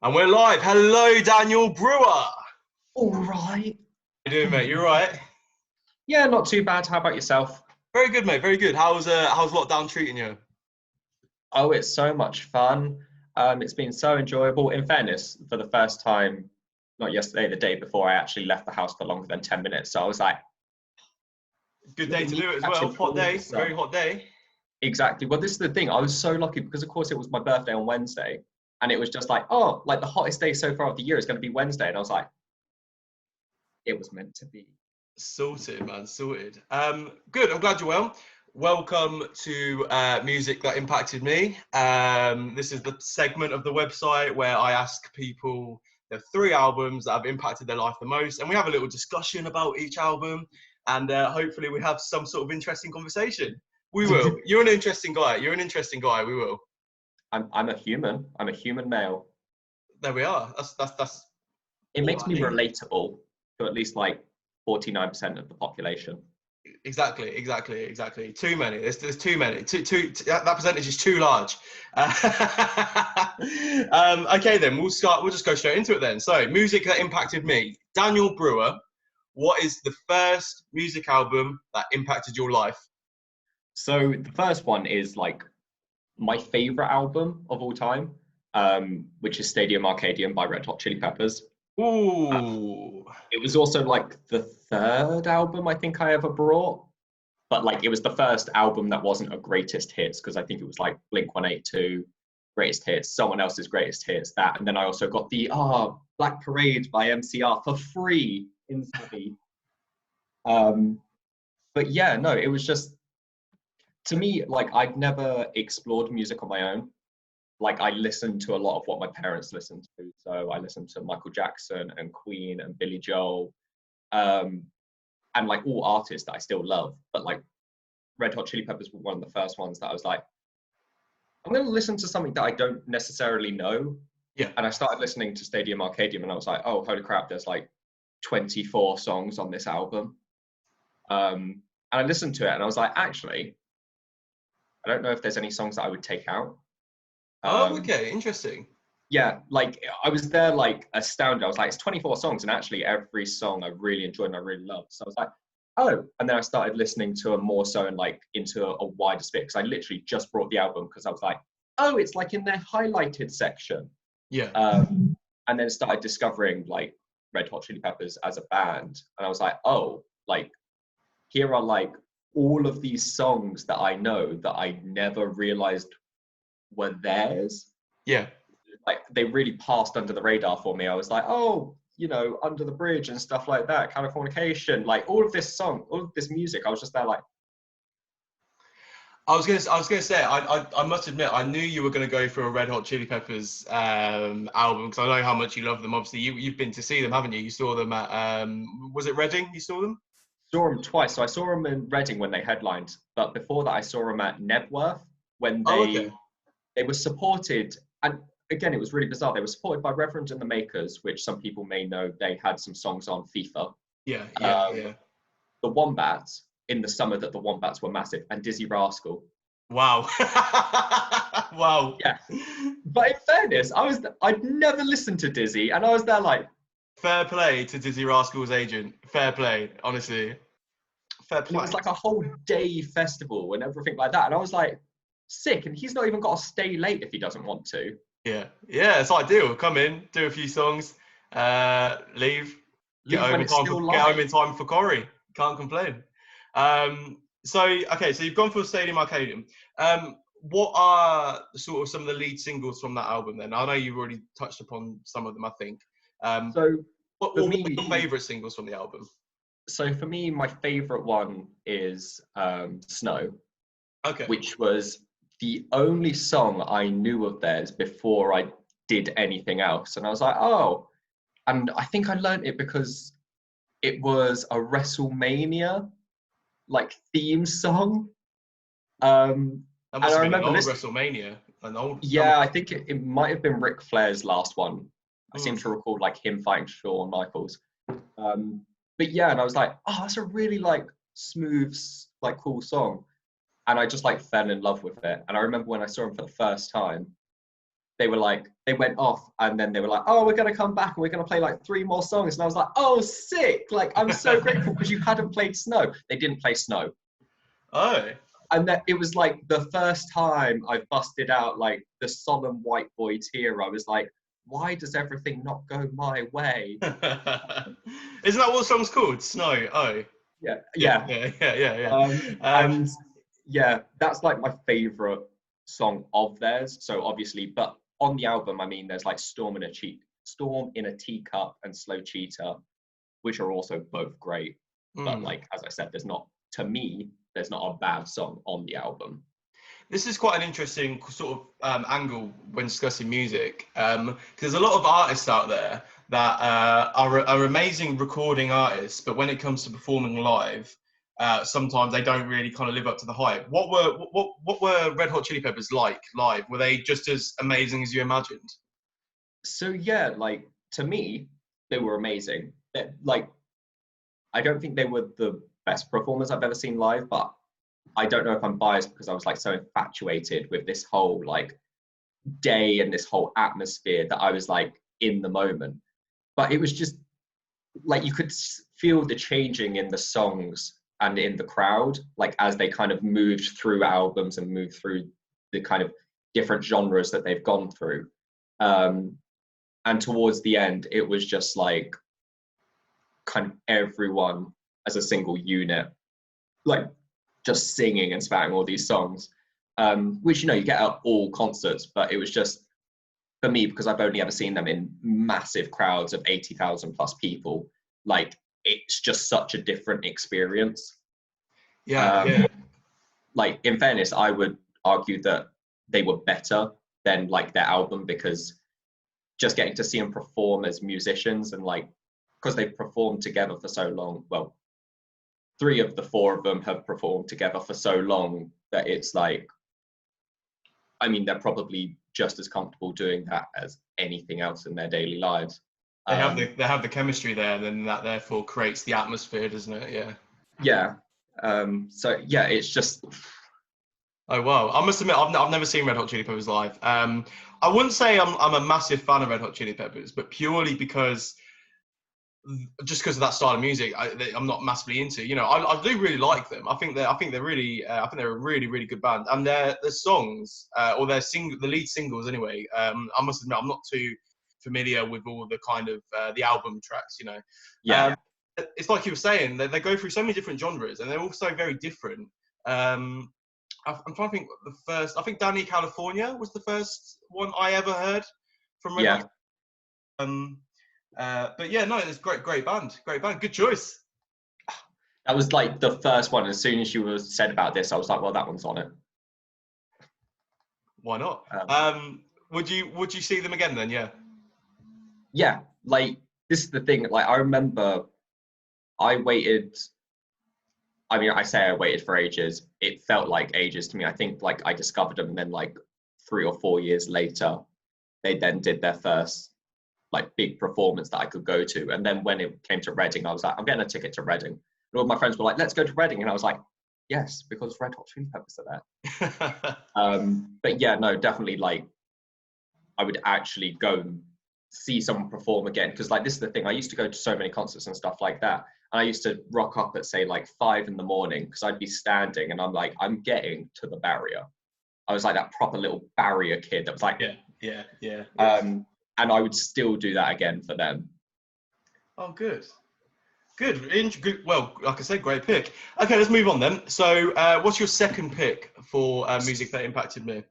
And we're live. Hello, Daniel Brewer. All right. How you doing, mate? You all right? Yeah, not too bad. How about yourself? Very good, mate. Very good. How's lockdown treating you? Oh, it's so much fun. It's been so enjoyable. In fairness, for the first time, not yesterday, the day before, I actually left the house for longer than 10 minutes. So I was like, Good let day to me do it as catch well. Hot all of day. the Very sun. hot day. Exactly. Well, this is the thing. I was so lucky because, of course, it was my birthday on Wednesday. And it was just like, oh, like the hottest day so far of the year is going to be Wednesday. And I was like, it was meant to be. Sorted, man. Sorted. Good. I'm glad you're well. Welcome to Music That Impacted Me. This is the segment of the website where I ask people the three albums that have impacted their life the most, and we have a little discussion about each album, and hopefully we have some sort of interesting conversation. We will. You're an interesting guy. You're an interesting guy. We will. I'm a human. I'm a human male. There we are. That's It all makes I me need. relatable to at least like 49% of the population. Exactly. Too many. There's too many. That percentage is too large. Okay, then we'll start. We'll just go straight into it then. So, music that impacted me. Daniel Brewer. What is the first music album that impacted your life? So the first one is like my favorite album of all time, which is Stadium Arcadium by Red Hot Chili Peppers. Uh, Ooh. it was also like the third album I think I ever brought, but like it was the first album that wasn't a greatest hits because I think it was like Blink 182, greatest hits, someone else's greatest hits, that, and then I also got the Black Parade by MCR for free instantly. Um, but yeah, no, it was just to me like I'd never explored music on my own. Like I listened to a lot of what my parents listened to. So I listened to Michael Jackson and Queen and Billy Joel, um, and like all artists that I still love. But like Red Hot Chili Peppers were one of the first ones that I was like, I'm going to listen to something that I don't necessarily know. Yeah. And I started listening to Stadium Arcadium, and I was like, oh, holy crap! There's like 24 songs on this album. And I listened to it, and I was like, actually, I don't know if there's any songs that I would take out. Oh, Um, okay. Interesting. yeah, like I was there like astounded. I was like, it's 24 songs, and actually every song I really enjoyed and I really loved. So I was like, oh, and then I started listening to a more so and like into a wider spit because I literally just brought the album because I was like, oh, it's like in their highlighted section. Yeah. And then started discovering like Red Hot Chili Peppers as a band, and I was like, oh, like here are like all of these songs that I know that I never realized were theirs. Yeah. Like they really passed under the radar for me. I was like, oh, you know, Under the Bridge and stuff like that, Californication, like all of this music. I was just there like, I was gonna say, I must admit, I knew you were gonna go for a Red Hot Chili Peppers album because I know how much you love them. Obviously, you've been to see them, haven't you? You saw them at was it Reading? You saw them? saw them twice. So I saw them in Reading when they headlined, but before that, I saw them at Nebworth when Oh, okay. they were supported. And again, it was really bizarre. They were supported by Reverend and the Makers, which some people may know. They had some songs on FIFA. Yeah. The Wombats in the summer that the Wombats were massive, and Dizzy Rascal. Wow. Wow. Yeah. But in fairness, I'd never listened to Dizzy, and I was there like, Fair play to Dizzy Rascal's agent. Fair play, honestly. Fair and it play. was like a whole day festival and everything like that. And I was like, sick. And he's not even got to stay late if he doesn't want to. Yeah, it's ideal. Come in, do a few songs, leave, get Leave home when in it's time still get home light. in time for Corrie. Can't complain. So you've gone for Stadium Arcadium. What are sort of some of the lead singles from that album then? I know you've already touched upon some of them, I think. So for What are me, your favourite singles from the album? my favorite one is Snow, Okay. which was the only song I knew of theirs before I did anything else. And I was like, oh, and I think I learned it because it was a WrestleMania like theme song. That And must I have been an remember old listening. WrestleMania. Yeah, I think it might have been Ric Flair's last one. I seem Mm. to recall like him fighting Shawn Michaels. Um, but yeah, and I was like, oh, that's a really like smooth, like cool song. And I just like fell in love with it. And I remember when I saw him for the first time, they went off, and then they were like, oh, we're going to come back and we're going to play like 3 more songs. And I was like, oh, sick. Like, I'm so grateful because you hadn't played Snow. They didn't play Snow. Oh. And that it was like the first time I busted out like the solemn white boy tear. I was like, why does everything not go my way? Isn't that what the song's called? Snow. Oh. Yeah. And yeah, that's like my favorite song of theirs. So obviously, but on the album, I mean, there's like Storm in a Teacup and Slow Cheetah, which are also both great. But like, as I said, there's not a bad song on the album. This is quite an interesting sort of angle when discussing music, because there's a lot of artists out there that are amazing recording artists, but when it comes to performing live, sometimes they don't really kind of live up to the hype. What were Red Hot Chili Peppers like live? Were they just as amazing as you imagined? So yeah, like to me, they were amazing. Like, I don't think they were the best performers I've ever seen live, but I don't know if I'm biased because I was like so infatuated with this whole like day and this whole atmosphere that I was like in the moment. But it was just like you could feel the changing in the songs and in the crowd, like as they kind of moved through albums and moved through the kind of different genres that they've gone through. And towards the end, it was just like kind of everyone as a single unit, like just singing and spouting all these songs, which, you know, you get at all concerts, but it was just, for me, because I've only ever seen them in massive crowds of 80,000 plus people, like it's just such a different experience. Yeah. Like, in fairness, I would argue that they were better than like their album, because just getting to see them perform as musicians, and like, because they've performed together for so long, well, 3 of the 4 of them have performed together for so long that it's like, I mean, they're probably just as comfortable doing that as anything else in their daily lives. They have the chemistry there, and then that therefore creates the atmosphere, doesn't it? Yeah. Yeah. So yeah, it's just. Oh wow! I must admit, I've never seen Red Hot Chili Peppers live. I wouldn't say I'm a massive fan of Red Hot Chili Peppers, but purely because of that style of music, I'm not massively into. You know, I do really like them. I think they're a really really good band, and their songs or the lead singles anyway. I must admit, I'm not too familiar with all the kind of the album tracks. You know, Yeah. It's like you were saying, they go through so many different genres, and they're also very different. I'm trying to think. I think Danny California was the first one I ever heard from Red Hot. But yeah, no, it's great band, good choice. That was like the first one. As soon as you said about this, I was like, well, that one's on it. Why not? Would you see them again then? Yeah. Yeah, like this is the thing. Like I remember, I waited. I mean, I say I waited for ages. It felt like ages to me. I think like I discovered them, and then like 3 or 4 years later, they then did their first like big performance that I could go to. And then when it came to Reading, I was like, I'm getting a ticket to Reading. And all my friends were like, let's go to Reading. And I was like, yes, because Red Hot Chili Peppers are there. But yeah, no, definitely like I would actually go and see someone perform again. Because like this is the thing, I used to go to so many concerts and stuff like that. And I used to rock up at say like 5 a.m, because I'd be standing and I'm like, I'm getting to the barrier. I was like that proper little barrier kid that was like, yeah. And I would still do that again for them. Oh, good. Well, like I said, great pick. Okay, let's move on then. So, what's your second pick for music that impacted me?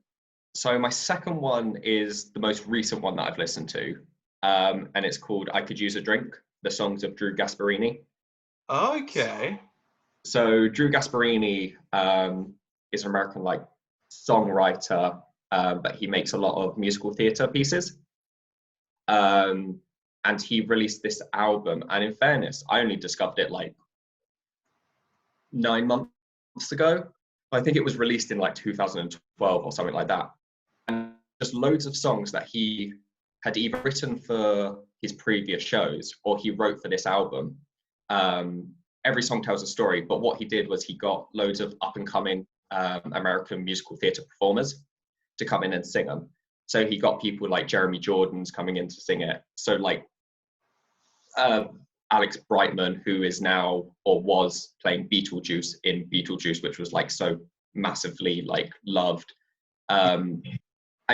So my second one is the most recent one that I've listened to, and it's called "I Could Use a Drink," the songs of Drew Gasparini. Okay. So Drew Gasparini is an American like songwriter, but he makes a lot of musical theatre pieces. And he released this album, and in fairness, I only discovered it like 9 months ago. I think it was released in like 2012 or something like that. And just loads of songs that he had either written for his previous shows or he wrote for this album. Every song tells a story, but what he did was he got loads of up and coming American musical theatre performers to come in and sing them. So he got people like Jeremy Jordan's coming in to sing it. So like Alex Brightman, who is now or was playing Beetlejuice in Beetlejuice, which was like so massively like loved, and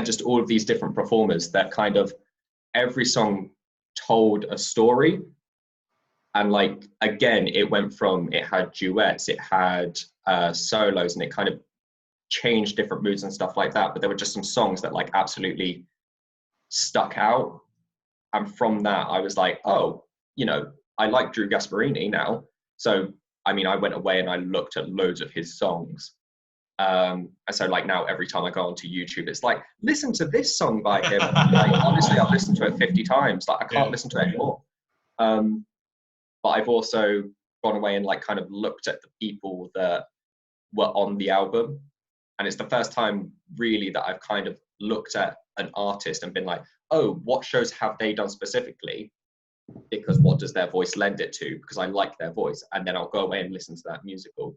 just all of these different performers that kind of every song told a story. And like again, it went from, it had duets, it had solos, and it kind of changed different moods and stuff like that. But there were just some songs that like absolutely stuck out. And from that, I was like, oh, you know, I like Drew Gasparini now. So, I mean, I went away and I looked at loads of his songs. And so like now every time I go onto YouTube, it's like, listen to this song by him. Like, honestly, I've listened to it 50 times. Like I can't listen to it anymore. But I've also gone away and like kind of looked at the people that were on the album. And it's the first time really that I've kind of looked at an artist and been like, oh, what shows have they done specifically? Because what does their voice lend it to? Because I like their voice. And then I'll go away and listen to that musical.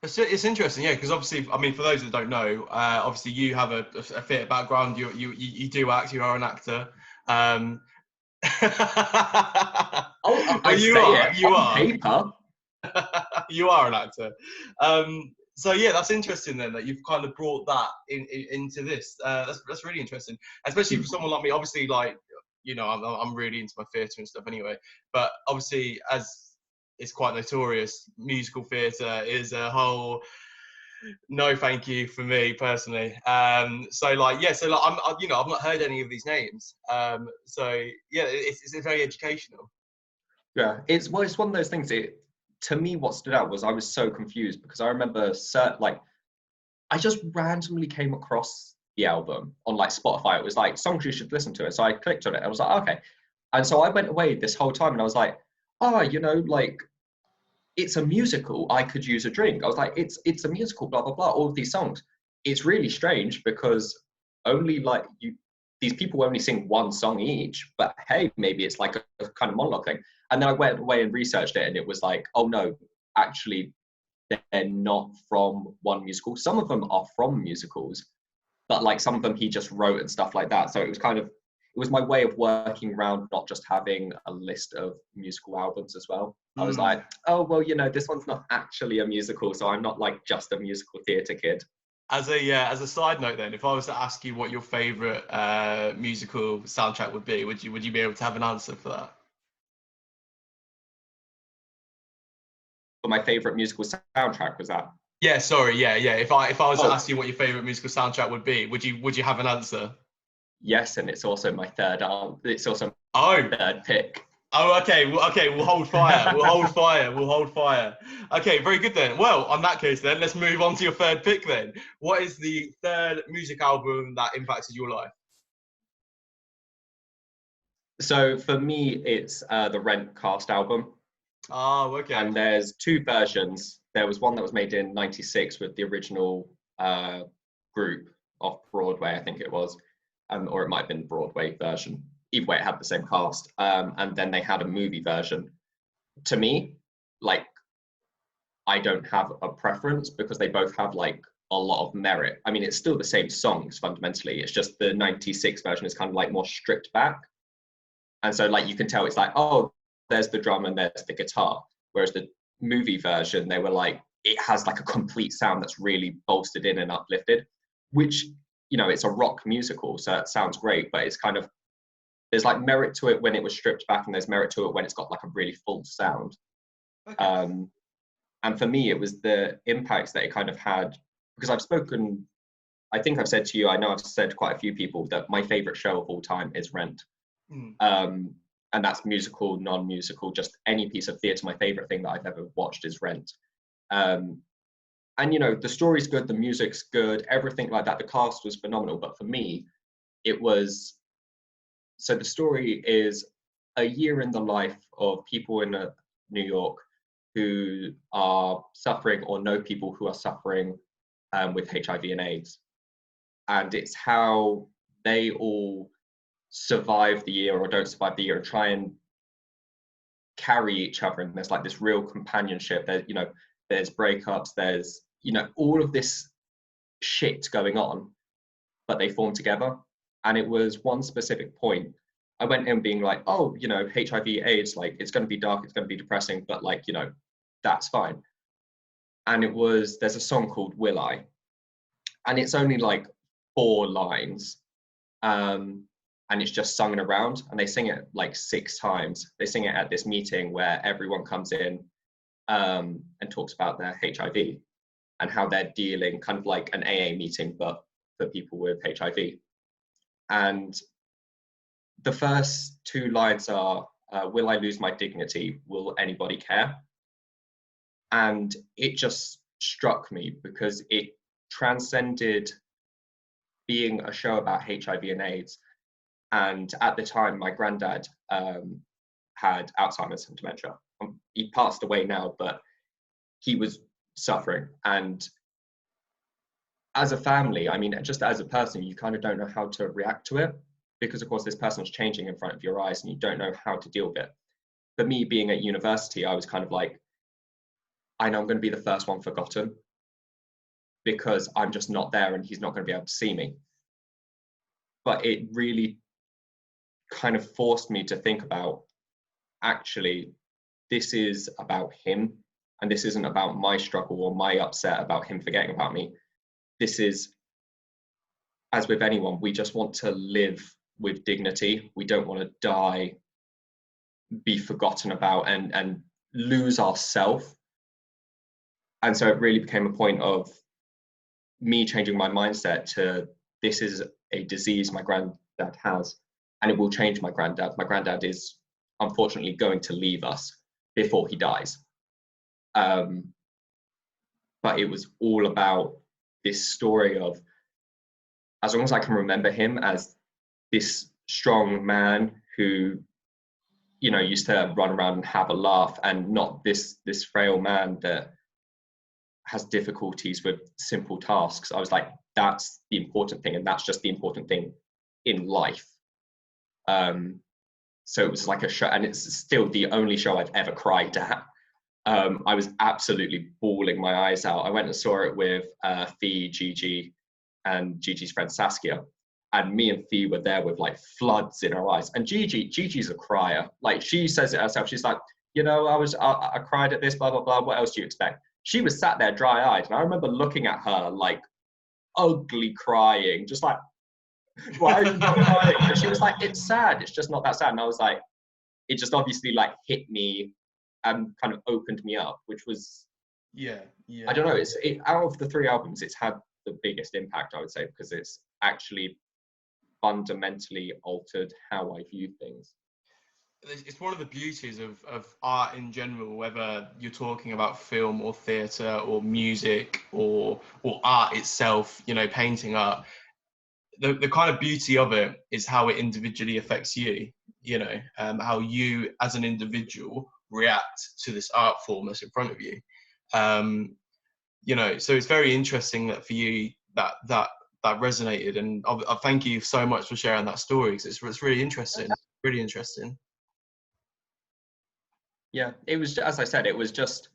It's interesting, yeah, because obviously, I mean, for those that don't know, obviously you have a theatre background. You do act. You are an actor. I you say are. it You on are. paper. You are an actor. So yeah, that's interesting then that you've kind of brought that into this. That's really interesting, especially for someone like me. Obviously, like, you know, I'm really into my theatre and stuff anyway. But obviously, as it's quite notorious, musical theatre is a whole no thank you for me personally. So like, yeah, so like you know, I've not heard any of these names. So yeah, it's very educational. Yeah, it's one of those things. To me, what stood out was I was so confused because I remember like I just randomly came across the album on like Spotify. It was like songs you should listen to it. So I clicked on it. I was like, okay. And so I went away this whole time and I was like, oh, you know, like it's a musical. I could use a drink. I was like, it's a musical, blah, blah, blah. All of these songs. It's really strange because only like these people only sing one song each, but hey, maybe it's like a kind of monologue thing. And then I went away and researched it and it was like, oh no, actually they're not from one musical. Some of them are from musicals, but like some of them he just wrote and stuff like that. So it was kind of, it was my way of working around not just having a list of musical albums as well. I was like, oh, well, you know, this one's not actually a musical, so I'm not like just a musical theatre kid. As a side note, then, if I was to ask you what your favourite musical soundtrack would be, would you be able to have an answer for that? But my favourite musical soundtrack was that. Yeah, sorry, yeah. If I was to ask you what your favourite musical soundtrack would be, would you have an answer? Yes, and it's also my third. It's also my third pick. Oh, okay. We'll hold fire. We'll hold fire. We'll hold fire. Okay, very good then. Well, on that case, then let's move on to your third pick. Then, what is the third music album that impacted your life? So for me, it's the Rent cast album. Oh, okay. And there's two versions. There was one that was made in '96 with the original group off Broadway, I think it was, or it might have been the Broadway version. Either way, it had the same cast. And then they had a movie version. To me, like, I don't have a preference because they both have like a lot of merit. I mean, it's still the same songs fundamentally. It's just the '96 version is kind of like more stripped back. And so like you can tell it's like, oh, there's the drum and there's the guitar. Whereas the movie version, they were like, it has like a complete sound that's really bolstered in and uplifted, which, you know, it's a rock musical, so it sounds great, but it's kind of, there's like merit to it when it was stripped back and there's merit to it when it's got like a really full sound. Okay. And for me, it was the impacts that it kind of had, because I think I've said to you, I know I've said to quite a few people that my favorite show of all time is Rent. And that's musical, non-musical, just any piece of theatre. My favorite thing that I've ever watched is Rent. And, you know, the story's good, the music's good, everything like that. The cast was phenomenal. But for me, it was, so the story is a year in the life of people in New York who are suffering or know people who are suffering with HIV and AIDS. And it's how they all survive the year or don't survive the year and try and carry each other. And there's like this real companionship. There, you know, there's breakups, there's, you know, all of this shit going on. but they formed together. And it was one specific point. I went in being like, oh, you know, HIV, AIDS, like it's going to be dark, it's going to be depressing, but like, you know, that's fine. And it was, there's a song called Will I? And it's only like 4 lines. And it's just sung around, and they sing it like 6 times. They sing it at this meeting where everyone comes in and talks about their HIV and how they're dealing, kind of like an AA meeting, but for people with HIV. And the first 2 lines are, will I lose my dignity? Will anybody care? And it just struck me because it transcended being a show about HIV and AIDS. And at the time, my granddad had Alzheimer's and dementia. He passed away now, but he was suffering. And as a family, I mean, just as a person, you kind of don't know how to react to it because, of course, this person's changing in front of your eyes and you don't know how to deal with it. For me, being at university, I was kind of like, I know I'm going to be the first one forgotten because I'm just not there and he's not going to be able to see me. But it really kind of forced me to think about, actually, this is about him, and this isn't about my struggle or my upset about him forgetting about me. This is, as with anyone, we just want to live with dignity. We don't want to die, be forgotten about, and lose ourselves. And so it really became a point of me changing my mindset to, this is a disease my granddad has, and it will change my granddad. My granddad is unfortunately going to leave us before he dies. But it was all about this story of, as long as I can remember him as this strong man who, you know, used to run around and have a laugh, and not this frail man that has difficulties with simple tasks. I was like, that's the important thing, and that's just the important thing in life. So it was like a show, and it's still the only show I've ever cried at. I was absolutely bawling my eyes out. I went and saw it with Fee, Gigi, and Gigi's friend Saskia. And me and Fee were there with like floods in our eyes. And Gigi's a crier. Like, she says it herself. She's like, you know, I cried at this, blah, blah, blah. What else do you expect? She was sat there dry-eyed. And I remember looking at her like ugly crying, just like, why are you crying? And she was like, it's sad. It's just not that sad. And I was like, it just obviously like hit me and kind of opened me up, which was, I don't know, out of the 3 albums, it's had the biggest impact, I would say, because it's actually fundamentally altered how I view things. It's one of the beauties of art in general, whether you're talking about film or theatre or music or art itself, you know, painting art. The kind of beauty of it is how it individually affects you, you know, how you as an individual react to this art form that's in front of you. You know, so it's very interesting that for you that resonated, and I thank you so much for sharing that story, because it's really interesting, really interesting. Yeah, it was, as I said, it was just,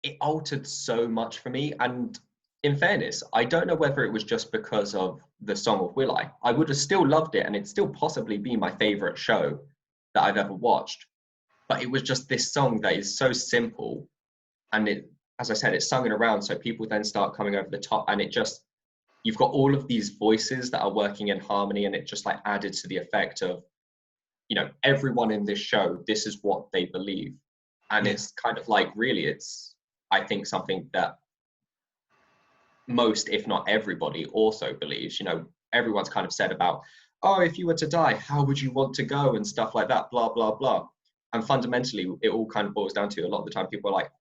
it altered so much for me. And in fairness, I don't know whether it was just because of the song of Will I? I would have still loved it, and it'd still possibly be my favorite show that I've ever watched. But it was just this song that is so simple, and it, as I said, it's sung around, so people then start coming over the top, and it just, you've got all of these voices that are working in harmony, and it just like added to the effect of, you know, everyone in this show, this is what they believe. And it's kind of like, really, it's, I think, something that most, if not everybody, also believes. You know, everyone's kind of said about, oh, if you were to die, how would you want to go, and stuff like that, blah, blah, blah. And fundamentally, it all kind of boils down to, a lot of the time people are like,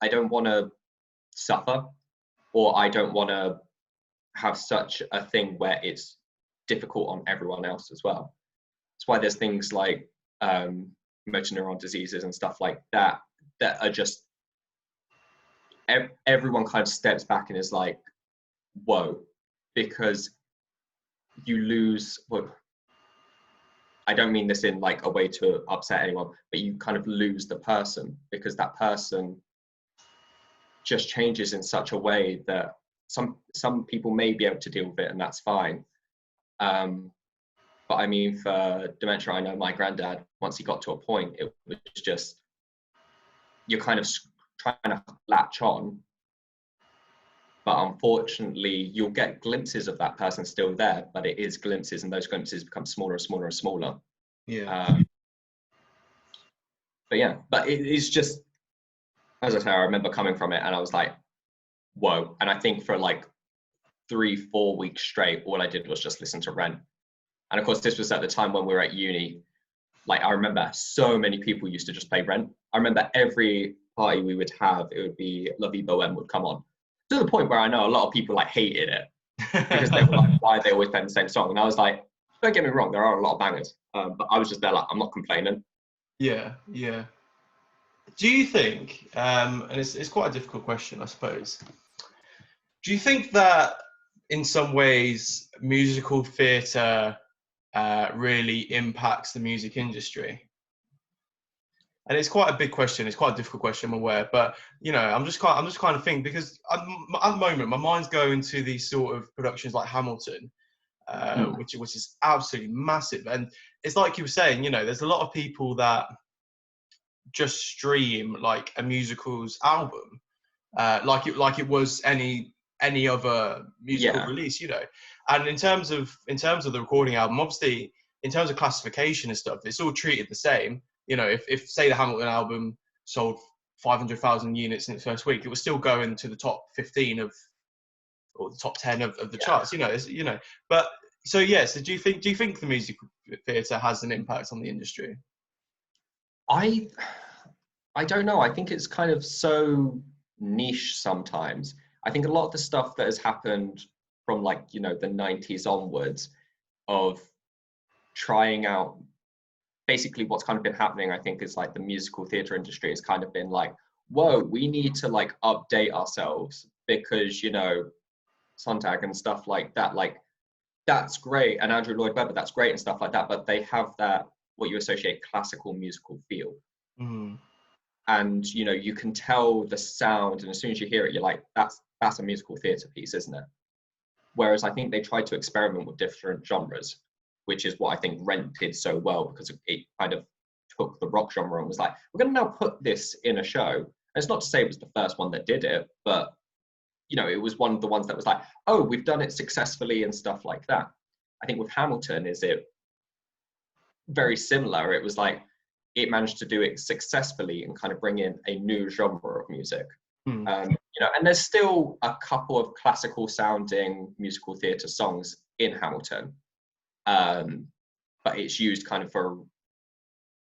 I don't want to suffer, or I don't want to have such a thing where it's difficult on everyone else as well. That's why there's things like motor neuron diseases and stuff like that that are just, everyone kind of steps back and is like, whoa, because you lose, well, I don't mean this in like a way to upset anyone, but you kind of lose the person, because that person just changes in such a way that some people may be able to deal with it, and that's fine. But I mean, for dementia, I know my granddad, once he got to a point, it was just, you're kind of trying to latch on, but unfortunately you'll get glimpses of that person still there, but it is glimpses, and those glimpses become smaller and smaller and smaller. Yeah. But it is just, as I say, I remember coming from it and I was like, whoa. And I think for like 3-4 weeks straight, all I did was just listen to Rent. And of course, this was at the time when we were at uni. Like, I remember so many people used to just play Rent. I remember every party we would have, it would be La Vie Bohème would come on. To the point where I know a lot of people like hated it because they were like, why are they always playing the same song? And I was like, don't get me wrong, there are a lot of bangers. But I was just there like, I'm not complaining. Yeah. Do you think, and it's quite a difficult question, I suppose, do you think that in some ways musical theatre really impacts the music industry? And it's quite a big question. It's quite a difficult question, I'm aware. But you know, I'm just kind of thinking, because at the moment my mind's going to these sort of productions like Hamilton, which is absolutely massive. And it's like you were saying, you know, there's a lot of people that just stream like a musical's album, like it was any other musical release, you know. And in terms of the recording album, obviously, in terms of classification and stuff, it's all treated the same. You know, if say the Hamilton album sold 500,000 units in its first week, it was still going to the top 15 of, or the top 10 of the charts. You know, but so yeah. So do you think the musical theatre has an impact on the industry? I don't know. I think it's kind of so niche sometimes. I think a lot of the stuff that has happened from like, you know, the 90s onwards, of trying out, basically what's kind of been happening, I think, is like the musical theatre industry has kind of been like, whoa, we need to like update ourselves because, you know, Sontag and stuff like that, like that's great, and Andrew Lloyd Webber, that's great and stuff like that, but they have that, what you associate classical musical feel. And you know, you can tell the sound, and as soon as you hear it, you're like, that's a musical theatre piece, isn't it? Whereas I think they tried to experiment with different genres, which is what I think Rent did so well, because it kind of took the rock genre and was like, we're going to now put this in a show. And it's not to say it was the first one that did it, but you know, it was one of the ones that was like, oh, we've done it successfully and stuff like that. I think with Hamilton, is it very similar? It was like, it managed to do it successfully and kind of bring in a new genre of music. You know, and there's still a couple of classical sounding musical theatre songs in Hamilton, but it's used kind of for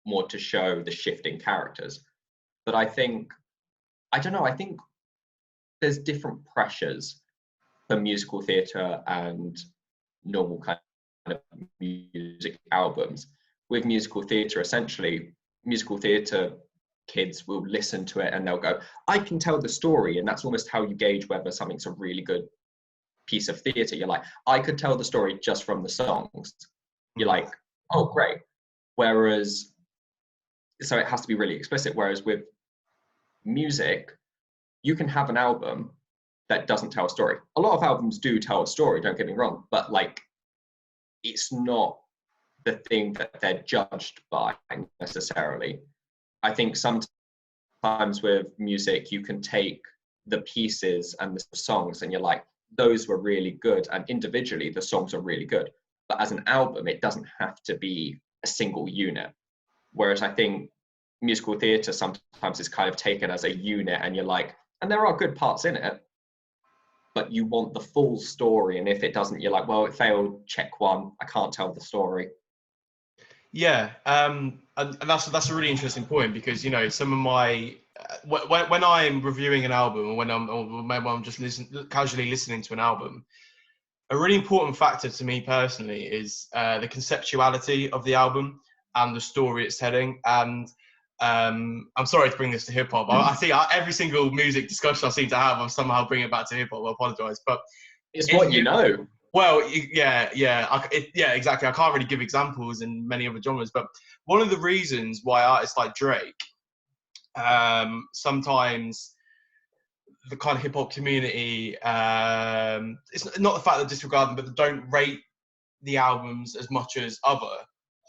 more to show the shifting characters. But I think, I don't know, I think there's different pressures for musical theatre and normal kind of music albums. With musical theatre, essentially, musical theatre kids will listen to it and they'll go, I can tell the story. And that's almost how you gauge whether something's a really good piece of theatre. You're like, I could tell the story just from the songs. You're like, oh, great. Whereas, so it has to be really explicit. Whereas with music, you can have an album that doesn't tell a story. A lot of albums do tell a story, don't get me wrong, but like, it's not the thing that they're judged by necessarily. I think sometimes with music, you can take the pieces and the songs and you're like, those were really good. And individually, the songs are really good. But as an album, it doesn't have to be a single unit. Whereas I think musical theatre sometimes is kind of taken as a unit and you're like, and there are good parts in it, but you want the full story. And if it doesn't, you're like, well, it failed, check one, I can't tell the story. Yeah, and that's a really interesting point, because you know, some of my when I'm reviewing an album, or when I'm just casually listening to an album, a really important factor to me personally is the conceptuality of the album and the story it's telling. And I'm sorry to bring this to hip hop. I see every single music discussion I seem to have, I somehow bring it back to hip hop. I apologise, but it's what you know. Well, yeah, exactly. I can't really give examples in many other genres, but one of the reasons why artists like Drake, sometimes the kind of hip hop community, it's not the fact that disregard them, but they don't rate the albums as much as other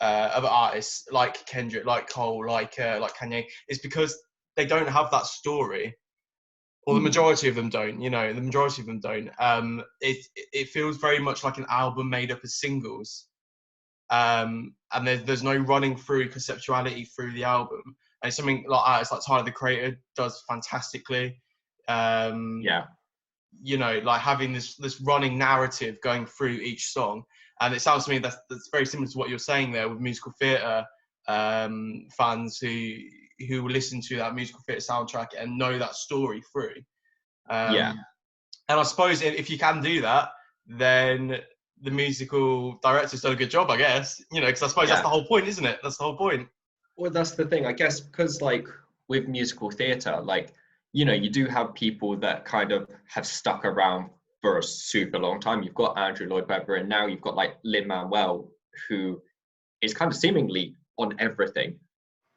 artists like Kendrick, like Cole, like Kanye. It's because they don't have that story, or the majority of them don't. The majority of them don't. It feels very much like an album made up of singles, and there's no running through conceptuality through the album. And it's something like artists like Tyler the Creator does fantastically. Like having this running narrative going through each song. And it sounds to me that's very similar to what you're saying there with musical theatre fans who will listen to that musical theatre soundtrack and know that story through. And I suppose if you can do that, then the musical director's done a good job, I guess. Because I suppose that's the whole point, isn't it? That's the whole point. Well, that's the thing, I guess, because like with musical theatre, like, you do have people that kind of have stuck around for a super long time. You've got Andrew Lloyd Webber, and now you've got like Lin-Manuel, who is kind of seemingly on everything,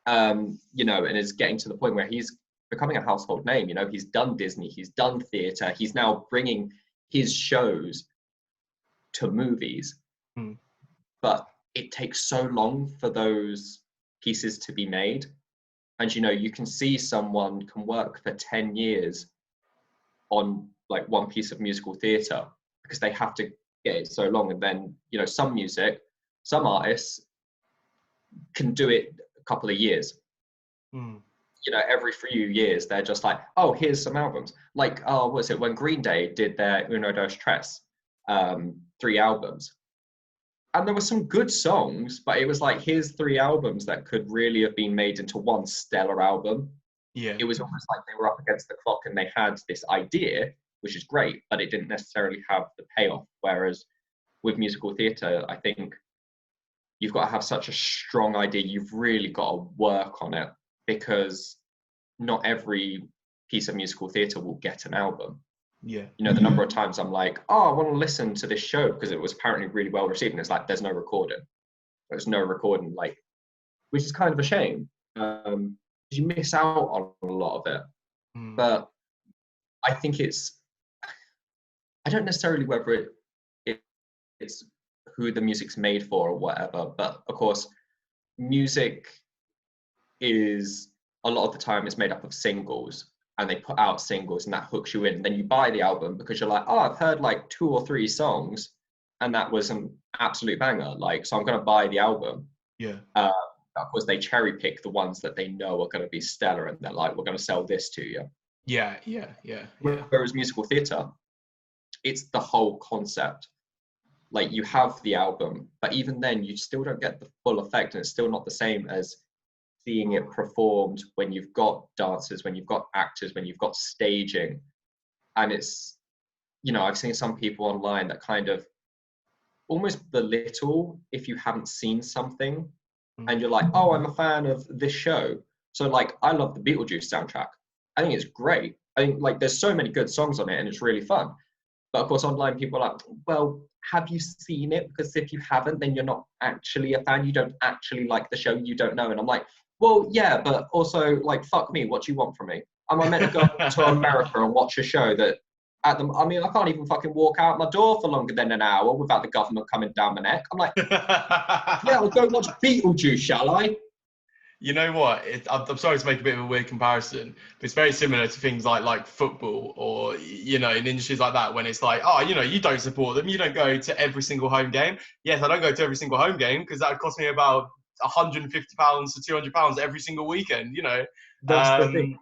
and is getting to the point where he's becoming a household name. He's done Disney, he's done theatre, he's now bringing his shows to movies. But it takes so long for those pieces to be made. And you can see someone can work for 10 years on like one piece of musical theatre because they have to get it so long. And then some artists can do it a couple of years. Every few years they're just like, oh, here's some albums. Like, what was it when Green Day did their Uno Dos Tres 3 albums, and there were some good songs, but it was like, here's 3 albums that could really have been made into one stellar album. It was almost like they were up against the clock and they had this idea, which is great, but it didn't necessarily have the payoff. Whereas with musical theatre, I think you've got to have such a strong idea. You've really got to work on it, because not every piece of musical theatre will get an album. The number of times I'm like, oh, I want to listen to this show because it was apparently really well received, and it's like, there's no recording, like, which is kind of a shame, because you miss out on a lot of it. But I think I don't necessarily whether it's who the music's made for or whatever, but of course music is, a lot of the time, it's made up of singles, and they put out singles and that hooks you in. Then you buy the album because you're like, oh, I've heard like 2 or 3 songs and that was an absolute banger, like, so I'm going to buy the album. Of course they cherry pick the ones that they know are going to be stellar, and they're like, we're going to sell this to you. Whereas musical theatre, it's the whole concept. Like, you have the album, but even then you still don't get the full effect, and it's still not the same as seeing it performed when you've got dancers, when you've got actors, when you've got staging. And it's, I've seen some people online that kind of almost belittle if you haven't seen something, and you're like, oh, I'm a fan of this show. So like, I love the Beetlejuice soundtrack. I think it's great. I think like there's so many good songs on it and it's really fun. But of course, online people are like, well, have you seen it? Because if you haven't, then you're not actually a fan. You don't actually like the show. You don't know. And I'm like, well, yeah, but also, like, fuck me. What do you want from me? Am I meant to go to America and watch a show that, I can't even fucking walk out my door for longer than an hour without the government coming down my neck. I'm like, yeah, I'll go watch Beetlejuice, shall I? You know what? I'm sorry to make a bit of a weird comparison, but it's very similar to things like football, or in industries like that, when it's like, oh, you don't support them, you don't go to every single home game. Yes, I don't go to every single home game because that would cost me about £150 to £200 every single weekend. That's the thing.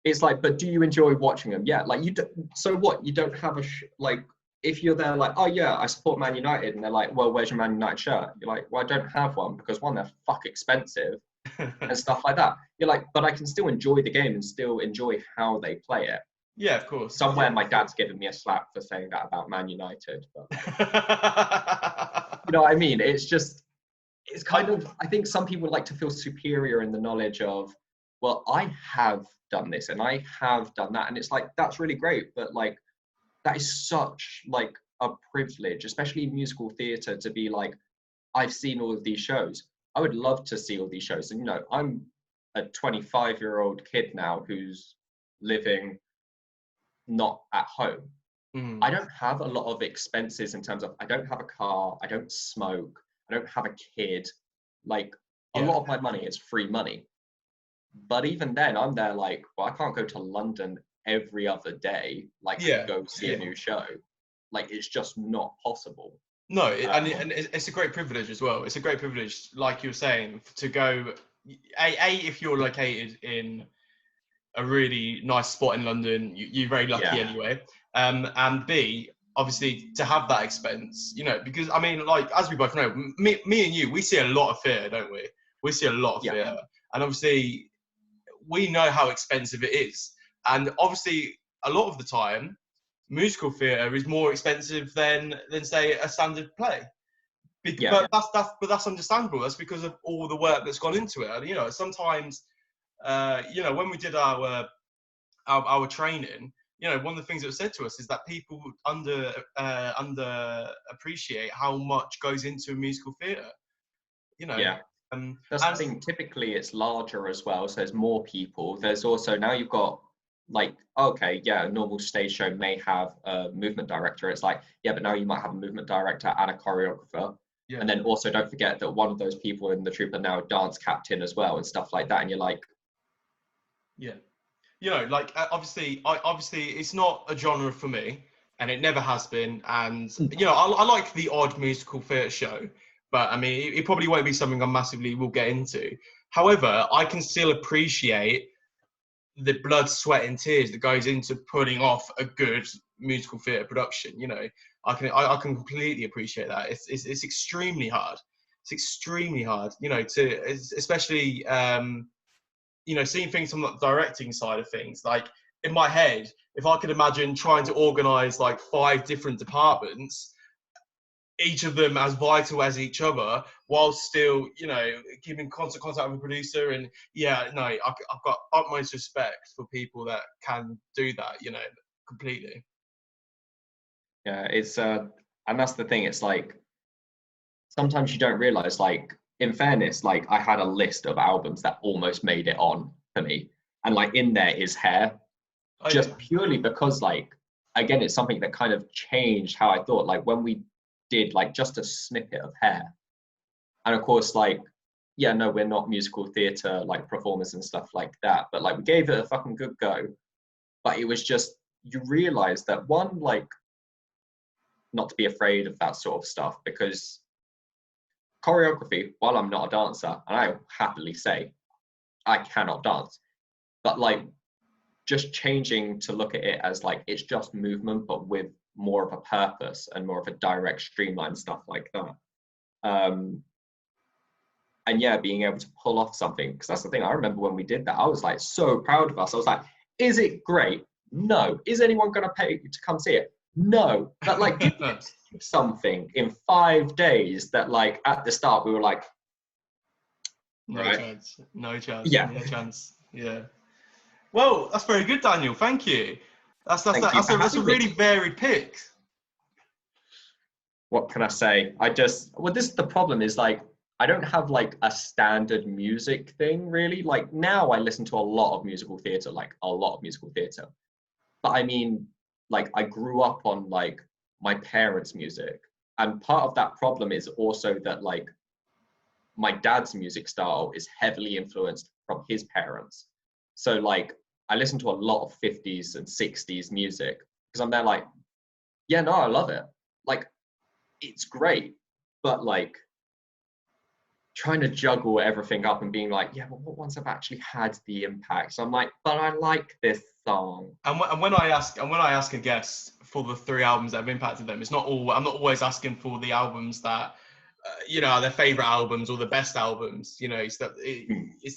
It's like, but do you enjoy watching them? Yeah, like, you do, so what? You don't have like, if you're there like, oh yeah, I support Man United, and they're like, well, where's your Man United shirt? You're like, well, I don't have one because, one, they're fuck expensive and stuff like that. You're like, but I can still enjoy the game and still enjoy how they play it. Yeah, of course. Somewhere my dad's given me a slap for saying that about Man United. But, you know what I mean? It's just, it's kind of, I think some people like to feel superior in the knowledge of, well, I have done this and I have done that. And it's like, that's really great. But like, that is such like a privilege, especially in musical theatre, to be like, I've seen all of these shows. I would love to see all these shows. And, I'm a 25-year-old kid now who's living not at home. Mm. I don't have a lot of expenses in terms of, I don't have a car, I don't smoke, I don't have a kid. Like, a lot of my money is free money. But even then, I'm there like, well, I can't go to London every other day, like, to go see a new show. Like, it's just not possible. No, and it's a great privilege as well. It's a great privilege, like you were saying, to go. If you're located in a really nice spot in London, you're very lucky anyway. And B, obviously, to have that expense, you know, because I mean, like, as we both know, me and you, we see a lot of theatre, don't we? We see a lot of theatre, and obviously, we know how expensive it is. And obviously, a lot of the time, musical theatre is more expensive than say a standard play. But that's understandable. That's because of all the work that's gone into it. And, you know, sometimes, you know, when we did our training, you know, one of the things that was said to us is that people under appreciate how much goes into a musical theatre. You know. That's the thing. Typically, it's larger as well, so there's more people. There's also, now you've got, like, okay, a normal stage show may have a movement director. It's like, but now you might have a movement director and a choreographer. And then also don't forget that one of those people in the troupe are now a dance captain as well and stuff like that. And you're like, you know, like, obviously it's not a genre for me, and it never has been. And, you know, I like the odd musical theatre show, but I mean, it probably won't be something I massively will get into. However, I can still appreciate the blood, sweat, and tears that goes into putting off a good musical theatre production. You know, I can completely appreciate that. It's extremely hard. It's extremely hard. You know, especially you know, seeing things from the directing side of things. Like, in my head, if I could imagine trying to organise like 5 different departments, each of them as vital as each other, while still, you know, keeping constant contact with the producer. And I've got utmost respect for people that can do that, you know, completely. It's and that's the thing. It's like, sometimes you don't realize, like, in fairness, like, I had a list of albums that almost made it on for me, and like in there is Hair, purely because, like, again, it's something that kind of changed how I thought. Like, when we did like just a snippet of Hair, and of course, like, we're not musical theatre like performers and stuff like that, but like, we gave it a fucking good go. But it was just, you realize that, one, like, not to be afraid of that sort of stuff, because choreography, while I'm not a dancer, and I happily say I cannot dance, but like, just changing to look at it as like, it's just movement, but with more of a purpose and more of a direct, streamlined stuff like that. And being able to pull off something, because that's the thing. I remember when we did that, I was like so proud of us. I was like, is it great? No. Is anyone going to pay to come see it? No. But like, did we achieve something in 5 days that, like, at the start we were like, no chance. No chance. Well, that's very good, Daniel. Thank you. That's a really varied pick. What can I say? This is the problem, is like, I don't have like a standard music thing really. Like, now I listen to a lot of musical theatre, But I mean, like, I grew up on like my parents' music, and part of that problem is also that, like, my dad's music style is heavily influenced from his parents. So like, I listen to a lot of 50s and 60s music because I'm there like, I love it. Like, it's great, but like, trying to juggle everything up and being like, but what ones have actually had the impact? So I'm like, but I like this song. And when I ask a guest for the 3 albums that have impacted them, I'm not always asking for the albums that you know, are their favorite albums or the best albums. You know, it's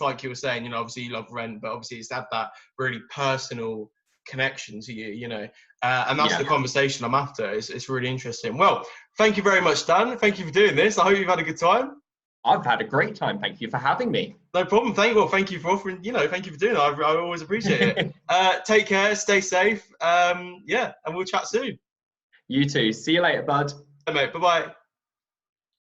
like you were saying. You know, obviously you love Rent, but obviously it's had that really personal connection to you. You know, and that's the conversation I'm after. It's really interesting. Well, thank you very much, Dan. Thank you for doing this. I hope you've had a good time. I've had a great time. Thank you for having me. No problem. Thank you for offering. You know, thank you for doing it. I always appreciate it. Take care. Stay safe. And we'll chat soon. You too. See you later, bud. Hey, mate. Bye bye.